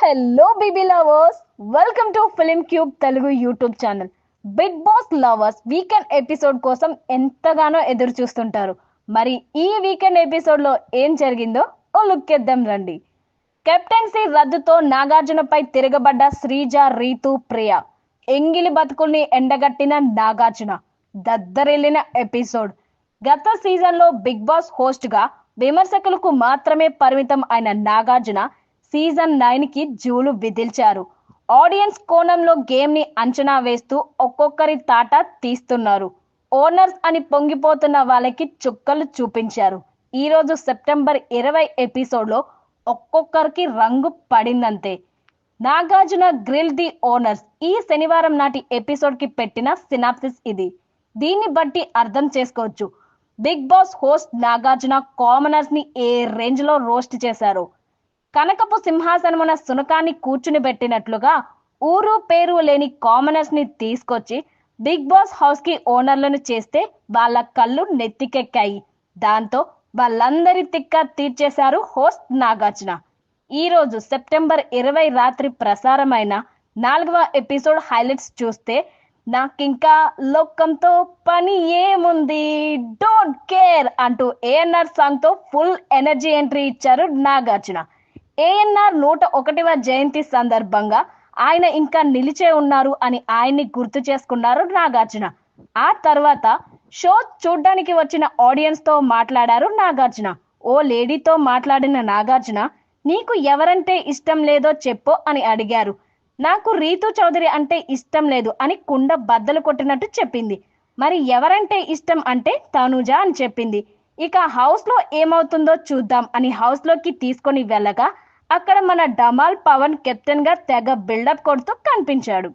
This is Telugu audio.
Hello BB lovers, welcome to film cube Telugu YouTube channel. Bigg Boss lovers weekend episode కోసం ఎంతగానో ఎదురు చూస్తుంటారు. మరి ఈ వీకెండ్ ఎపిసోడ్ లో ఏం జరిగిందో ఓ లుక్ ఇద్దాం రండి. కెప్టెన్సీ రద్దుతో నాగార్జునపై తిరగబడ్డ శ్రీజ, రీతు, ప్రియ. ఎంగిలి బతుకుల్ని ఎండగట్టిన నాగార్జున. దద్దరిల్లిన ఎపిసోడ్. గత సీజన్ లో బిగ్ బాస్ హోస్ట్ గా విమర్శకులకు మాత్రమే పరిమితం అయిన నాగార్జున సీజన్ 9 కి జూలు విదిల్చారు. ఆడియన్స్ కోణంలో గేమ్ ని అంచనా వేస్తూ ఒక్కొక్కరి తాట తీస్తున్నారు. ఓనర్స్ అని పొంగిపోతున్న వాళ్ళకి చుక్కలు చూపించారు. ఈ రోజు సెప్టెంబర్ 20 ఎపిసోడ్ లో ఒక్కొక్కరికి రంగు పడిందంతే. నాగార్జున గ్రిల్ ది ఓనర్స్ ఈ శనివారం నాటి ఎపిసోడ్ కి పెట్టిన సినాప్సిస్ ఇది. దీన్ని బట్టి అర్థం చేసుకోవచ్చు Bigg Boss host Nagarjuna commoners ని ఏ రేంజ్ లో రోస్ట్ చేశారు. కనకపు సింహాసనమున సునకాన్ని కూర్చుని పెట్టినట్లుగా ఊరు పేరు లేని కామనర్స్ ని తీసుకొచ్చి బిగ్ బాస్ హౌస్ కి ఓనర్లను చేస్తే వాళ్ళ కళ్ళు నెత్తికెక్కాయి. దాంతో వాళ్ళందరి తిక్క తీర్చేశారు హోస్ట్ నాగార్జున. ఈ రోజు సెప్టెంబర్ 20 రాత్రి ప్రసారమైన 4వ ఎపిసోడ్ హైలైట్స్ చూస్తే నాకింకా లోకంతో పని ఏముంది, డోంట్ కేర్ అంటూ ఏఎన్ఆర్ సాంగ్ తో ఫుల్ ఎనర్జీ ఎంట్రీ ఇచ్చారు నాగార్జున. ఏఎన్ఆర్ 101వ జయంతి సందర్భంగా ఆయన ఇంకా నిలిచే ఉన్నారు అని ఆయన్ని గుర్తు చేసుకున్నారు నాగార్జున. ఆ తర్వాత షో చూడ్డానికి వచ్చిన ఆడియన్స్ తో మాట్లాడారు నాగార్జున. ఓ లేడీతో మాట్లాడిన నాగార్జున, నీకు ఎవరంటే ఇష్టం లేదో చెప్పు అని అడిగారు. నాకు రీతు చౌదరి అంటే ఇష్టం లేదు అని కుండ బద్దలు కొట్టినట్టు చెప్పింది. మరి ఎవరంటే ఇష్టం అంటే తనుజ అని చెప్పింది. ఇక హౌస్ లో ఏమవుతుందో చూద్దాం అని హౌస్ లోకి తీసుకొని వెళ్ళగా అక్కడ మన డమాల్ పవన్ కెప్టెన్ గా తెగ బిల్డప్ కొడుతూ కనిపించాడు.